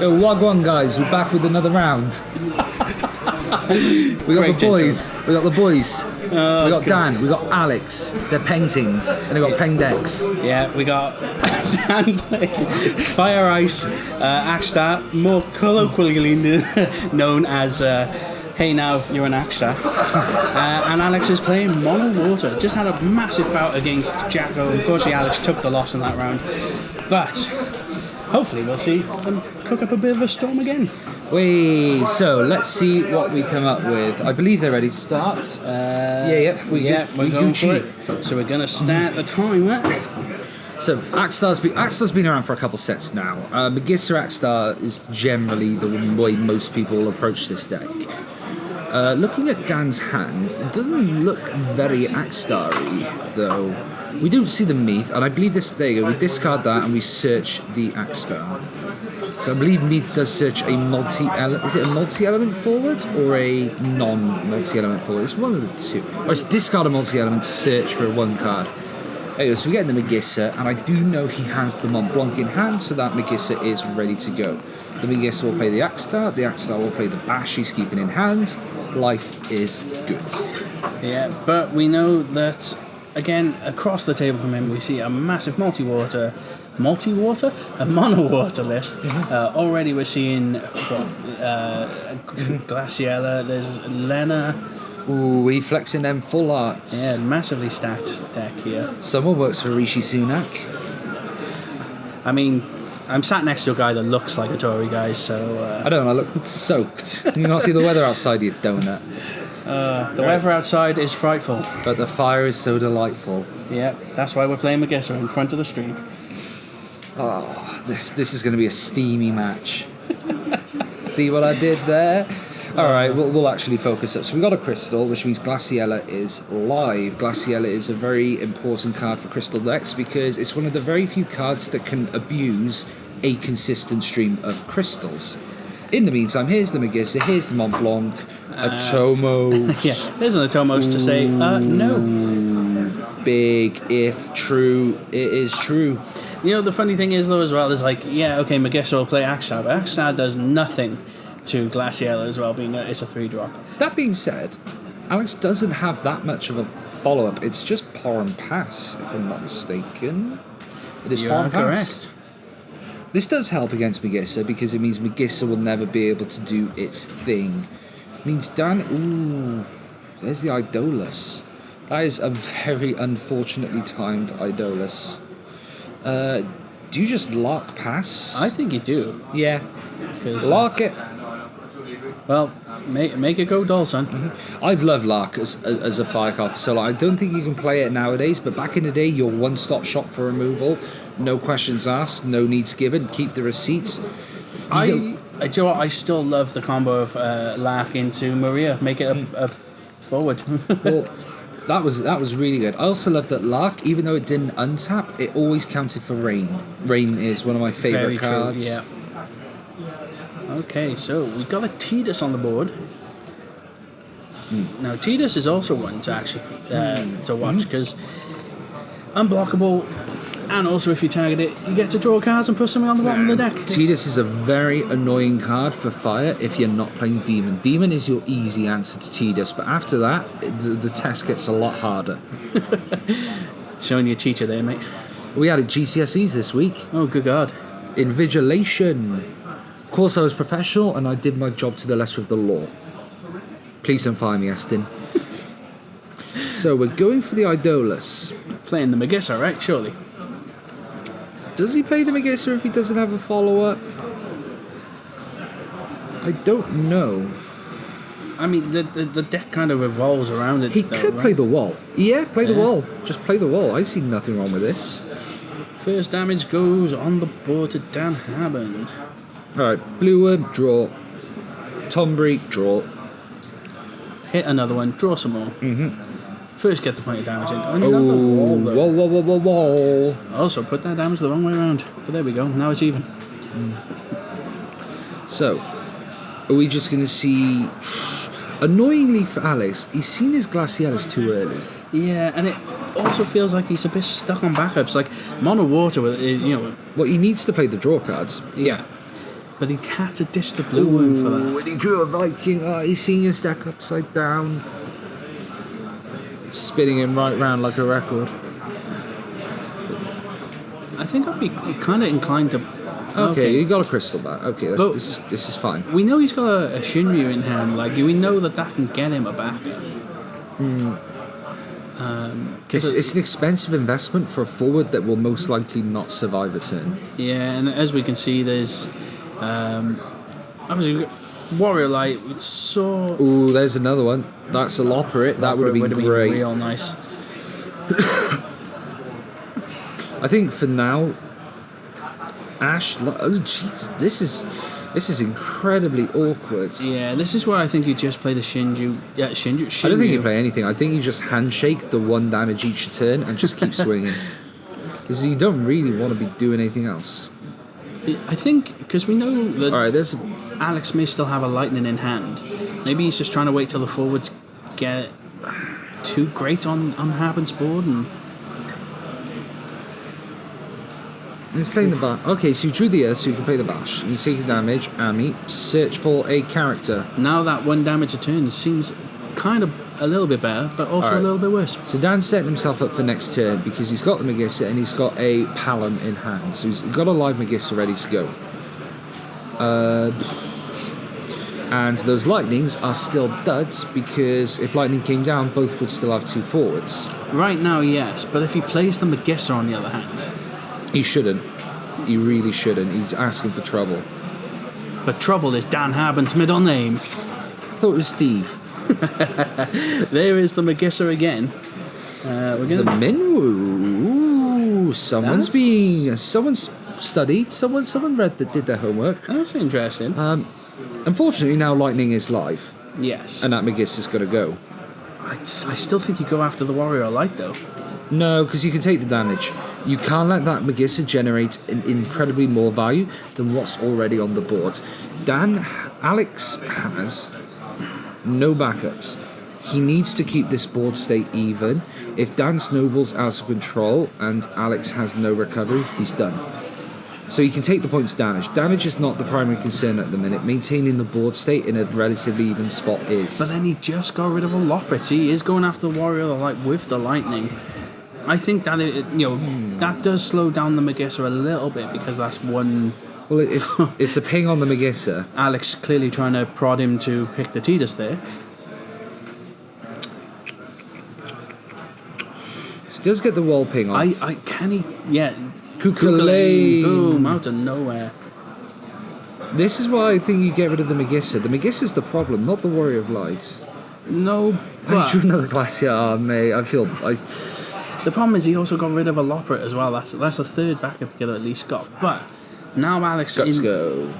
Yo, Wagwan guys, we're back with another round. We got the boys. We got the boys. We got Dan. We got Alex. They're paintings, and they got peng decks. Yeah, we got Dan playing Fire Ice, Akstar, more colloquially known as Hey Now You're an Akstar. And Alex is playing Mono Water. Just had a massive bout against Jacko. Unfortunately, Alex took the loss in that round, but hopefully we'll see them cook up a bit of a storm again. So let's see what we come up with. I believe they're ready to start. We're going for it. So we're going to start the timer. So Akstar's been around for a couple sets now. Magissa Akstar is generally the way most people will approach this deck. Looking at Dan's hand, it doesn't look very Akstar-y, though. We do see the Meath, and I believe this. There you go. We discard that and we search the Akstar. So I believe Meath does search a multi-element. Is it a multi-element forward or a non-multi-element forward? It's one of the two. Or it's discard a multi-element, search for one card. There you go. So we get the Magissa, and I do know he has the Mont Blanc in hand, so that Magissa is ready to go. The Magissa will play the Akstar will play the Bash he's keeping in hand. Life is good. Yeah, but we know that, again, across the table from him, we see a massive a mono water list. Already we're seeing Glaciella, there's Lena. Ooh, he flexing them full arts. Yeah, massively stacked deck here. Someone works for Rishi Sunak. I mean, I'm sat next to a guy that looks like a Tory guy, so... I don't know, I look soaked. Can you not see the weather outside, you donut? The weather outside is frightful. But the fire is so delightful. Yeah, that's why we're playing Magissa in front of the stream. Oh, this is going to be a steamy match. See what I did there? Alright, we'll actually focus up. So we got a Crystal, which means Glaciella is live. Glaciella is a very important card for Crystal decks because it's one of the very few cards that can abuse a consistent stream of crystals. In the meantime, here's the Magissa, here's the Mont Blanc, Atomos. Yeah, there's an Atomos to say, no. Big if true, it is true. You know, the funny thing is, though, as well, is like, yeah, okay, Magissa will play Akstar, but Akstar does nothing to Glaciella as well, being that it's a 3-drop. That being said, Alex doesn't have that much of a follow-up. It's just Pour and Pass, if I'm not mistaken. It is Pour and Pass. Correct. This does help against Magissa because it means Magissa will never be able to do its thing. It means Dan... Ooh, there's the Idolus. That is a very unfortunately timed Idolus. Do you just lock pass? I think you do. Yeah. Lock it. Well, make it go dull, son. Mm-hmm. I've loved Lark as a fire card, so I don't think you can play it nowadays, but back in the day, your one-stop shop for removal, no questions asked, no needs given, keep the receipts. Do you know what? I still love the combo of Lark into Maria. Make it a forward. Well, that was really good. I also love that Lark, even though it didn't untap, it always counted for Rain. Rain is one of my favourite cards. True, yeah. Okay, so we've got a Tidus on the board. Now, Tidus is also one to actually to watch because unblockable, and also if you target it, you get to draw cards and put something on the bottom of the deck. Tidus is a very annoying card for fire if you're not playing Demon. Demon is your easy answer to Tidus, but after that, the test gets a lot harder. Showing your teacher there, mate. We had GCSEs this week. Oh, good God. Invigilation. Of course, I was professional and I did my job to the letter of the law. Please don't fire me, Aston. So we're going for the Idolus. Playing the Magissa, right? Surely. Does he play the Magissa if he doesn't have a follow-up? I don't know. I mean, the deck kind of revolves around it. He could play the wall. Yeah, play the wall. Just play the wall. I see nothing wrong with this. First damage goes on the board to Dan Haben. Alright, Blue Worm, draw. Tombury, draw. Hit another one, draw some more. First get the point of damage in. Another wall, though. Wall. Also, put that damage the wrong way around. But there we go, now it's even. So, are we just going to see... Annoyingly for Alex, he's seen his Glacialis too early. Yeah, and it also feels like he's a bit stuck on backups. Like, Mono Water, you know... Well, he needs to play the draw cards. Yeah. But he had to dish the blue one for that. When he drew a Viking, he's seeing his deck upside down. It's spinning him right round like a record. I think I'd be kind of inclined to... Okay, you got a crystal back. Okay, this is fine. We know he's got a Shinryu in hand. Like, we know that can get him a backer. It's an expensive investment for a forward that will most likely not survive a turn. Yeah, and as we can see, there's obviously Warrior Light. Ooh, there's another one. That's a Loperate. That would have been great. Real nice. I think for now, Ash. Jeez, this is incredibly awkward. Yeah, this is where I think you just play the Shinju. Shinju. I don't think you play anything. I think you just handshake the 1 damage each turn and just keep swinging. Because you don't really want to be doing anything else. I think because we know that Alex may still have a lightning in hand. Maybe he's just trying to wait till the forwards get too great on Haben's board and. He's playing the bash. Okay, so you drew the earth, so you can play the bash. You take the damage, Ami, search for a character. Now that 1 damage a turn seems kind of a little bit better, but also a little bit worse. So Dan's setting himself up for next turn because he's got the Magissa and he's got a Palom in hand. So he's got a live Magissa ready to go. And those lightnings are still duds because if lightning came down, both would still have 2 forwards. Right now, yes, but if he plays the Magissa on the other hand... He shouldn't. He really shouldn't. He's asking for trouble. But trouble is Dan Haben's middle name. I thought it was Steve. There is the Magissa again. It's a Minwoo. Someone's studied. Someone read that did their homework. That's interesting. Unfortunately, now lightning is live. Yes. And that Magissa's got to go. I still think you go after the Warrior Light though. No, because you can take the damage. You can't let that Magissa generate an incredibly more value than what's already on the board. Alex has no backups. He needs to keep this board state even. If Dan snowballs out of control and Alex has no recovery, he's done. So you can take the points damage. Damage is not the primary concern at the minute. Maintaining the board state in a relatively even spot is. But then he just got rid of a Loperate. He is going after the Warrior Light with the Lightning. I think that that does slow down the Magissa a little bit because that's one. Well, it's a ping on the Magissa. Alex clearly trying to prod him to pick the Tidus there. So he does get the wall ping off. Can he? Yeah. Kukulane. Boom! Out of nowhere. This is why I think you get rid of the Magissa. The Magissa's the problem, not the Warrior of Light. No, I drew another Glacier. Oh, mate, The problem is he also got rid of a Loperate as well. That's a third backup he could have at least got. But now Alex Let's go.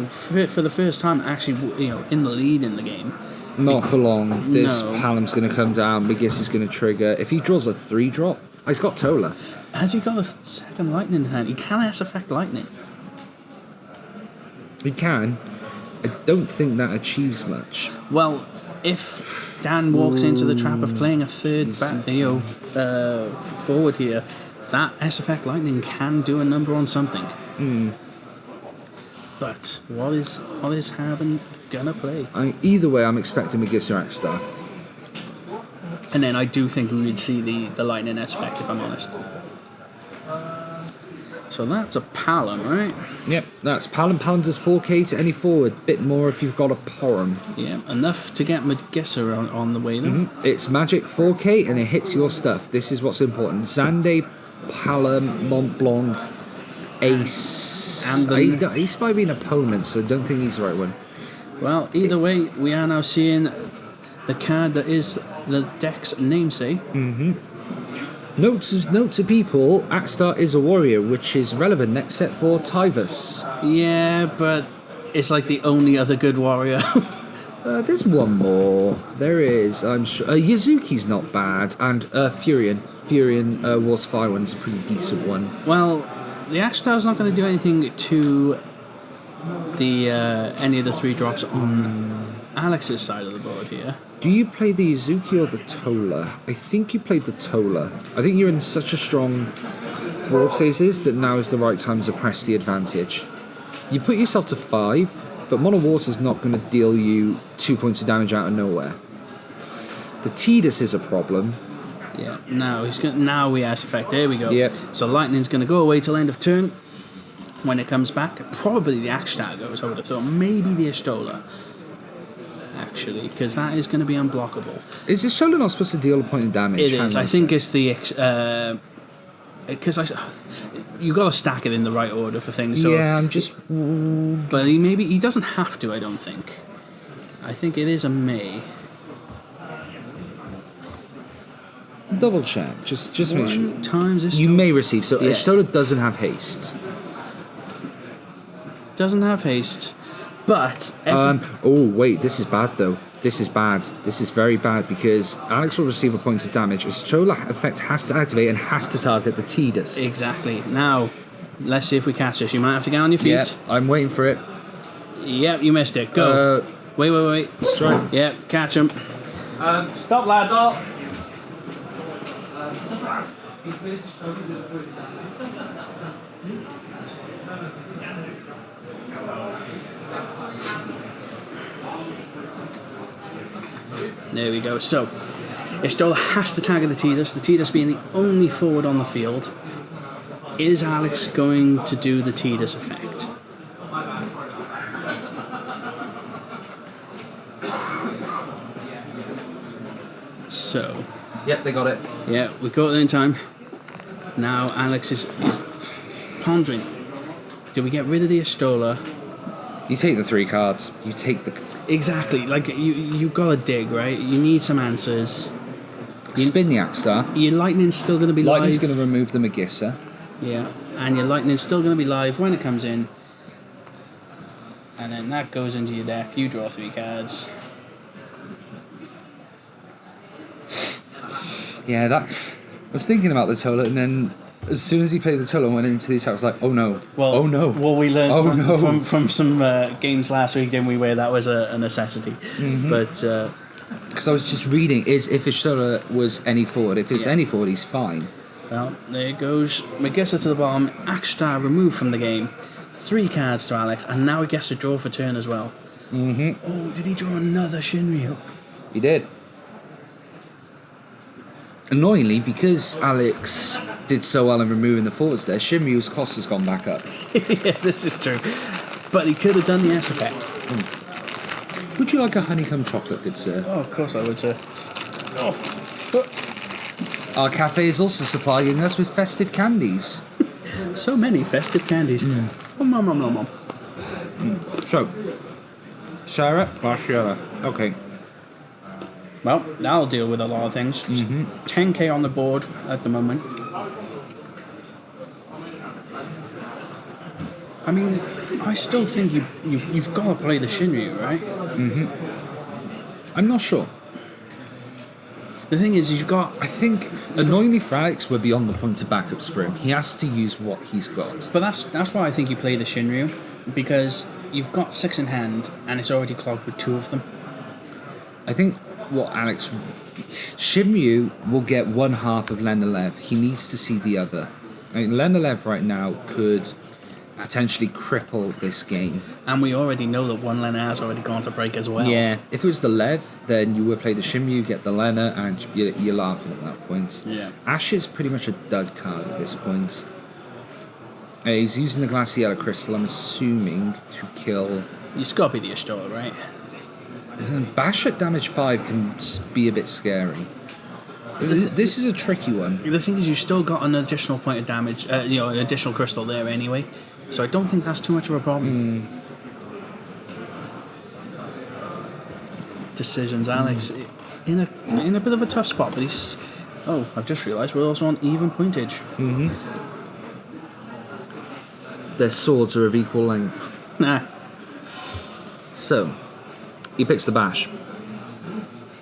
For the first time actually in the lead in the game. Not for long. This Palom's going to come down. Magissa's going to trigger. If he draws a 3-drop, he's got Tola. Has he got a second lightning in hand? He can S-effect lightning. He can. I don't think that achieves much. Well, if Dan walks into the trap of playing a third forward here, that S-effect lightning can do a number on something. But what is Haben gonna play? Either way, I'm expecting Magissa Akstar. And then I do think we would see the lightning S-effect, if I'm honest. So that's a Palom, right? Yep, that's Palom. Palom does 4k to any forward. Bit more if you've got a Porum. Yeah, enough to get Magissa on the way, though. It's magic 4k and it hits your stuff. This is what's important. Zande, Palom, Mont Blanc, Ace. And Ace might be an opponent, so I don't think he's the right one. Well, either way, we are now seeing the card that is the deck's namesake. Note to people, Akstar is a warrior, which is relevant next set for Tyvus. Yeah, but it's like the only other good warrior. There's one more. There is, I'm sure. Yazuki's not bad, and Furion. Furion Wars Fire one's a pretty decent one. Well, the Akstar's not going to do anything to the any of the 3-drops on Alex's side of the board here. Do you play the Izuki or the Tola? I think you played the Tola. I think you're in such a strong board stasis that now is the right time to press the advantage. You put yourself to 5, but Mono Water's not going to deal you 2 points of damage out of nowhere. The Tidus is a problem. Yeah. Now we has effect. There we go. Yep. So lightning's going to go away till end of turn. When it comes back, probably the Akstar goes. I would have thought maybe the Estola. Actually, because that is going to be unblockable. Is this Estola not supposed to deal a point of damage? It is. I think it's the because you got to stack it in the right order for things. So, yeah, I'm just. but he doesn't have to. I don't think. I think it is a May. Double check. Just make sure. Times Estola. You may receive. So Yeah. Estola doesn't have haste. Doesn't have haste, but Oh wait, this is bad though. This is bad. This is very bad because Alex will receive a point of damage. Estola effect has to activate and has to target the Tidus. exactly. Now, let's see if we catch this. You might have to get on your feet. Yeah, I'm waiting for it. Yep, you missed it. Go. Wait. Strike. Yep, catch him. Stop, lads. Stop. There we go. So, Estola has to target the Tidus being the only forward on the field. Is Alex going to do the Tidus effect? So, Yep, they got it. yeah, we got it in time. Now Alex is pondering. Do we get rid of the Estola? You take the 3 cards. You take the. Exactly. Like you gotta dig, right? You need some answers. Spin the Akstar. Your lightning's still gonna be Lightning's live. going to remove the Magissa. Yeah, and your lightning's still gonna be live when it comes in. And then that goes into your deck. You draw 3 cards. Yeah, that. I was thinking about the Tola, and then as soon as he played the Tola and went into the attack, I was like, oh no. Oh no. Well, we learned Oh, from some games last week, didn't we, where that was a necessity. Mm-hmm. But Because I was just reading, if Estola was any forward. If it's any forward, he's fine. well, there goes Magissa to the bottom. Akstar removed from the game. 3 cards to Alex, and now he gets to draw for turn as well. Mm-hmm. Oh, did he draw another Shinryu? He did. Annoyingly, because Alex did so well in removing the forwards there, Shinryu's cost has gone back up. Yeah, this is true. But he could have done the S effect. Would you like a honeycomb chocolate, good sir? Oh, of course I would, sir. Oh. Our cafe is also supplying us with festive candies. So many festive candies. Oh, mom. So, Sarah, Barcelona. Okay. Well, that'll deal with a lot of things. 10k on the board at the moment. I mean, I still think you've got to play the Shinryu, right? I'm not sure. The thing is, you've got... I think, annoyingly for Alex, we're beyond the point of backups for him. He has to use what he's got. But that's why I think you play the Shinryu, because you've got 6 in hand, and it's already clogged with 2 of them. I think what Alex... Shimryu will get one half of Lenalev. He needs to see the other. I mean, Lenalev right now could potentially cripple this game. And we already know that one Lena has already gone to break as well. Yeah, if it was the Lev, then you would play the Shimryu, get the Lena, and you're laughing at that point. Yeah. Ash is pretty much a dud card at this point. He's using the Glaciella Crystal, I'm assuming, to kill... You've got to be the Estola, right? And Bash at damage 5 can be a bit scary. This is a tricky one. The thing is, you've still got an additional point of damage, an additional crystal there anyway. So I don't think that's too much of a problem. Decisions, Alex, in a bit of a tough spot, but he's... Oh, I've just realised we're also on even pointage. Their swords are of equal length. Nah. So, he picks the Bash.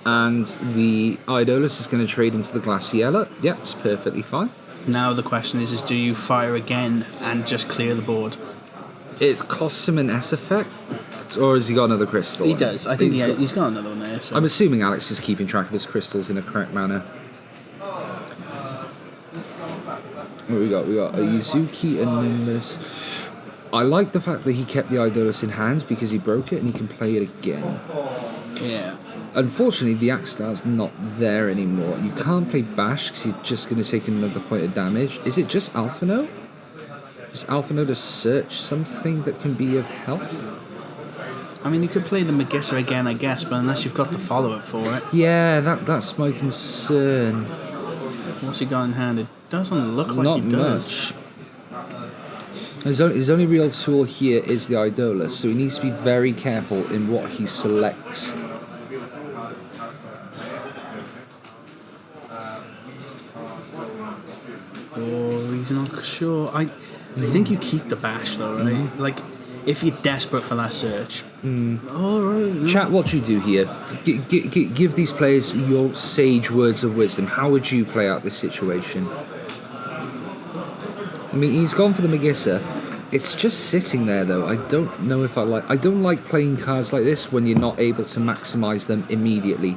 And the Idolus is going to trade into the Glaciella. Yep, it's perfectly fine. Now the question is do you fire again and just clear the board? It costs him an S effect, or has he got another crystal? He does. I think he's got another one there. So. I'm assuming Alex is keeping track of his crystals in a correct manner. What we got? We got a Yuzuki, a Nimbus. I like the fact that he kept the Idolus in hand because he broke it and he can play it again. Yeah. Unfortunately, the Akstar's not there anymore. You can't play Bash because you're just going to take another point of damage. Is it just Alphino? Just Alphino to search something that can be of help? I mean, you could play the Magissa again, I guess, but unless you've got the follow-up for it. Yeah, that's my concern. What's he got in hand? It doesn't look like Not he does. much. His only real tool here is the Idolus, so he needs to be very careful in what he selects. Oh, he's not sure. I think you keep the Bash, though, right? Like, if you're desperate for that search. All right. Chat, what you do here? Give these players your sage words of wisdom. How would you play out this situation? I mean, he's gone for the Magissa. It's just sitting there, though. I don't know if I like... I don't like playing cards like this when you're not able to maximise them immediately.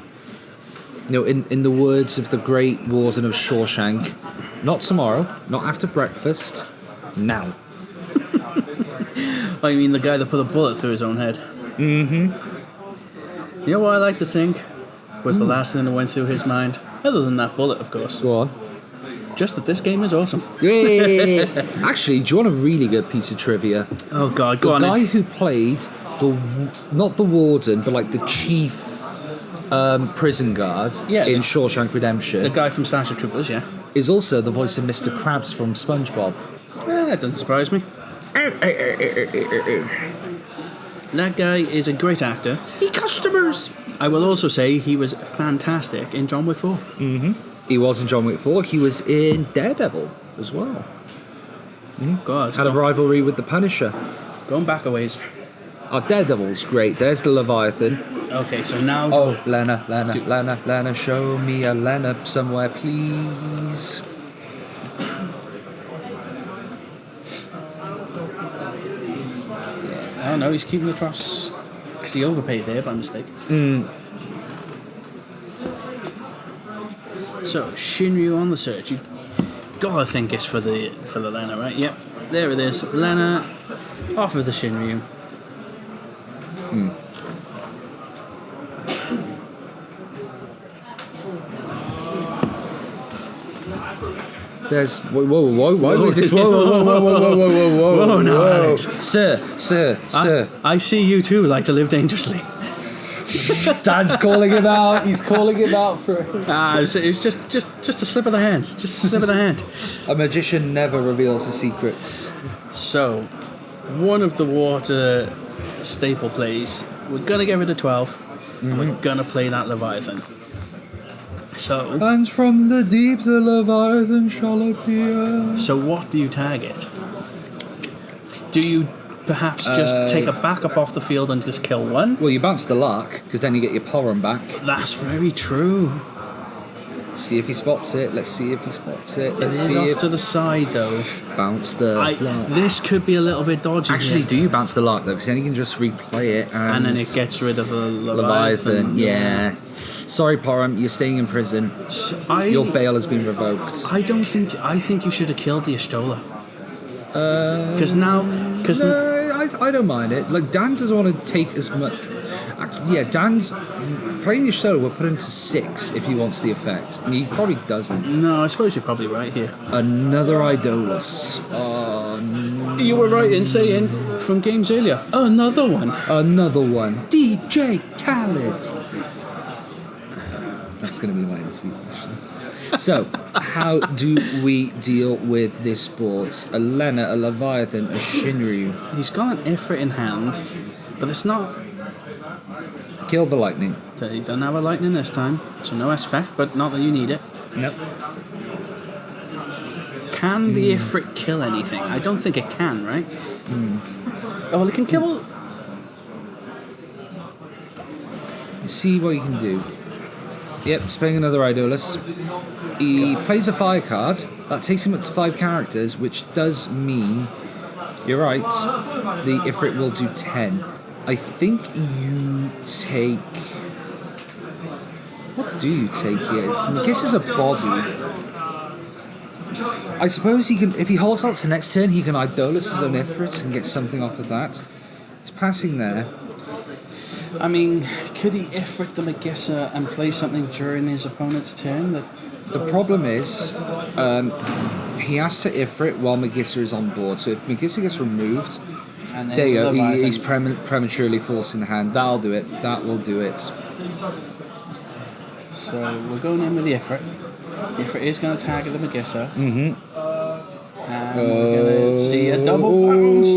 You know, in the words of the great Warden of Shawshank, not tomorrow, not after breakfast, now. I mean, the guy that put a bullet through his own head. Mm-hmm. You know what I like to think was the last thing that went through his mind? Other than that bullet, of course. Go on. Just that this game is awesome. Actually, do you want a really good piece of trivia? Oh, God, go on. The guy who played not the Warden, but like the chief prison guard in Shawshank Redemption. The guy from Starship Troopers, yeah. Is also the voice of Mr. Krabs from SpongeBob. That doesn't surprise me. That guy is a great actor. Be customers! I will also say he was fantastic in John Wick 4. Mm-hmm. He was in John Wick 4. He was in Daredevil as well. God, Had a rivalry with the Punisher. Going back a ways. Oh, Daredevil's great. There's the Leviathan. Okay, so now... Oh, Lena, show me a Lena somewhere, please. I don't know, he's keeping the trust because he overpaid there by mistake. So, Shinryu on the search. You gotta think it's for the Lena, right? Yep, there it is. Lena off of the Shinryu. There's whoa, no, Alex. Sir. I see you too like to live dangerously. Dan's calling him out. He's calling him out for it. It's just a slip of the hand. Just a slip of the hand. A magician never reveals the secrets. So, one of the water staple plays. We're gonna get rid of 12, and we're gonna play that Leviathan. So, and from the deep the Leviathan shall appear. So what do you target? Do you perhaps just take a backup off the field and just kill one? Well, you bounce the Lark, because then you get your Porum back. That's very true. See if he spots it. Let's see if he spots it. Let's see off to the side, though. Bounce the Lark. This could be a little bit dodgy. Actually, here. do you bounce the Lark, though? Because then you can just replay it. And then it gets rid of the Leviathan. Yeah. Sorry, Porum, you're staying in prison. Your bail has been revoked. I think you should have killed the Astola. Because now... I don't mind it. Like, Dan doesn't want to take as much... Yeah, Dan's... Playing the Astola will put him to 6 if he wants the effect. And he probably doesn't. No, I suppose you're probably right here. Another Idolus. Oh, no. You were right in saying, from games earlier, another one. DJ Khaled. That's going to be my interview question. So, how do we deal with this board? A Lena, a Leviathan, a Shinryu. He's got an Ifrit in hand, but it's not... Kill the lightning. He doesn't have a lightning this time, so no S effect, but not that you need it. Nope. Can the Ifrit kill anything? I don't think it can, right? Oh, well, it can kill... See what you can do. Yep, playing another Idolus. He plays a fire card. That takes him up to 5 characters, which does mean... You're right. The Ifrit will do 10. I think you take... What do you take here? This is a body. I suppose he can, if he holds out to next turn, he can Idolus his own Ifrit and get something off of that. He's passing there. I mean, could he Ifrit the Magissa and play something during his opponent's turn? The problem is, he has to Ifrit while Magissa is on board. So if Magissa gets removed, And there you go. Leviathan. He's prematurely forcing the hand. That'll do it. That will do it. So we're going in with the Ifrit. The Ifrit is going to target the Magissa. Mm-hmm. And we're going to see a double bounce.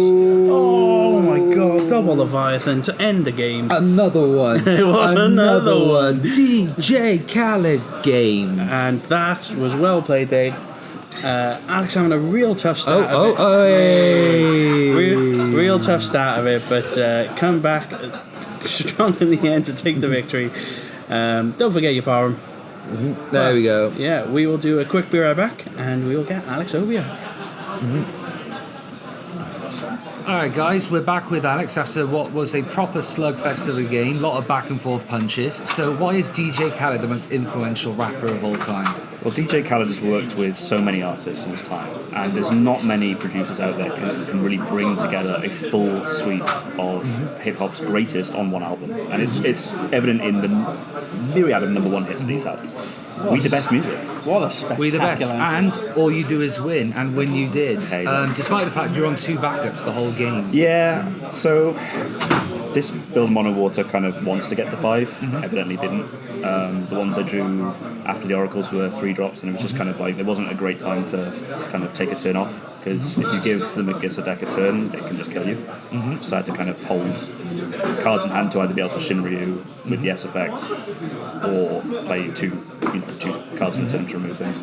Oh my god, double Leviathan to end the game. Another one. It was another one. DJ Khaled game. And that was well played, Dave. Alex having a real tough start. Hey. Real tough start of it, but come back strong in the end to take the victory. Don't forget your power. Mm-hmm. There we go. Yeah, we will do a quick be right back, and we will get Alex over here. Alright guys, we're back with Alex after what was a proper slugfest of a game, a lot of back and forth punches. So why is DJ Khaled the most influential rapper of all time? Well, DJ Khaled has worked with so many artists in his time, and there's not many producers out there can really bring together a full suite of hip-hop's greatest on one album. And it's evident in the myriad of number one hits that he's had. We the best music. What a spectacular We the best, answer. and all you do is win, and win you did. Hey, despite the fact you're on 2 backups the whole game. Yeah, so this build Mono Water kind of wants to get to 5, evidently didn't. The ones I drew after the Oracles were 3 drops, and it was just kind of like, it wasn't a great time to kind of take a turn off, because if you give the Magissa deck a turn, it can just kill you. So I had to kind of hold cards in hand to either be able to Shinryu with the S effect, or play 2 cards in a turn to remove things.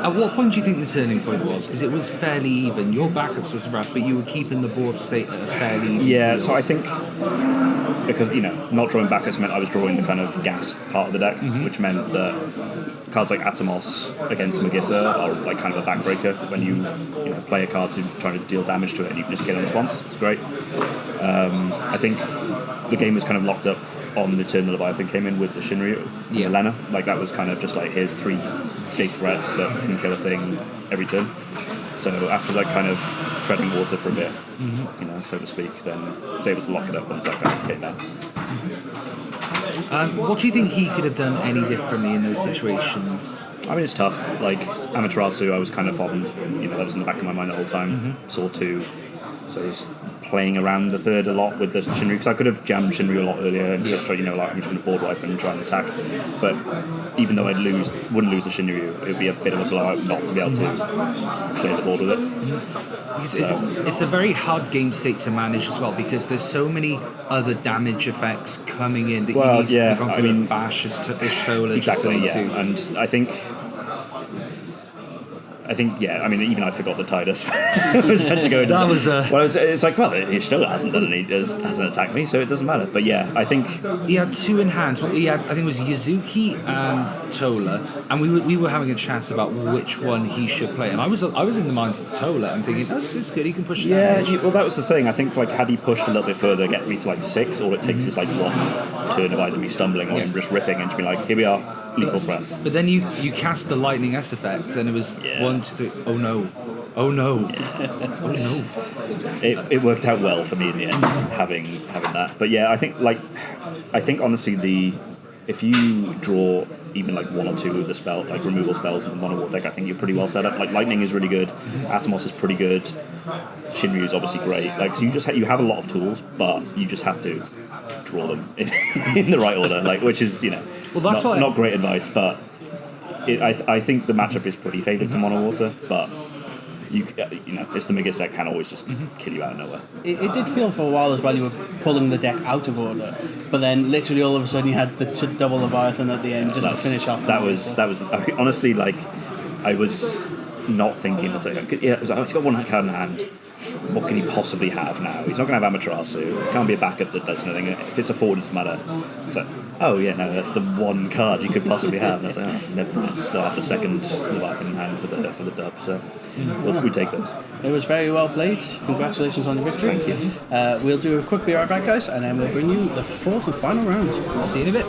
At what point do you think the turning point was? Because it was fairly even. Your backups was rough, but you were keeping the board state at a fairly even Yeah, field. so I think because, not drawing backups meant I was drawing the kind of gas part of the deck, which meant that cards like Atomos against Magissa are like kind of a backbreaker when you play a card to try to deal damage to it and you can just kill it in response. It's great. I think the game was kind of locked up on the turn the Leviathan came in with the Shinryu and the Lena. Like that was kind of just like, here's 3 big threats that can kill a thing every turn. So after that kind of treading water for a bit, so to speak, then I was able to lock it up once that kind of came down. What do you think he could have done any differently in those situations? I mean, it's tough. Like Amaterasu, I was kind of on, that was in the back of my mind the whole time. Saw 2, so I was playing around the 3rd a lot with the Shinryu, because I could have jammed Shinryu a lot earlier and just try, like I'm just going to board wipe and try and attack. But even though wouldn't lose the Shinryu, it would be a bit of a blowout not to be able to clear the board with it. It's a very hard game state to manage as well, because there's so many other damage effects coming in that you need to be constantly bash, Ishtola, exactly, yeah. And I think, even I forgot the Tidus was meant to go into that. Was it's like, well, he still hasn't attacked me, so it doesn't matter. But yeah, I think he had 2 in hand. Well, he had, I think it was Yuzuki and Tola, and we were having a chat about which one he should play. And I was in the mind of the Tola. I'm thinking, oh, this is good. He can push damage. Well, that was the thing. I think like had he pushed a little bit further, get me to like 6, all it takes is like 1 turn of either me stumbling or him just ripping, and to be like, here we are, lethal threat. But then you cast the lightning S effect, and it was 1, 2, 3. Oh no. Oh no. Oh no. It worked out well for me in the end, having that. But yeah, I think honestly if you draw even like 1 or 2 of the spell, like removal spells in the mono war deck, I think you're pretty well set up. Like lightning is really good, Atomos is pretty good, Shinryu is obviously great. Like so you have a lot of tools, but you just have to draw them in the right order. Like which is not great advice, but I think the matchup is pretty favoured to mono water, but. It's the Magissa that can always just kill you out of nowhere. It did feel for a while as well you were pulling the deck out of order, but then literally all of a sudden you had the double Leviathan at the end just to finish off. That was honestly, like, I was not thinking. It's like, he's got 1 card in hand. What can he possibly have now? He's not going to have Amaterasu. It can't be a backup that does anything. If it's a forward, it doesn't matter. It's like, oh yeah, no, that's the 1 card you could possibly have. And I was like, oh, never mind. Still have the 2nd Leviathan in hand for the dub. So we take those. It was very well played. Congratulations on your victory. Thank you. We'll do a quick be right back, guys, and then we'll bring you the 4th and final round. See you in a bit.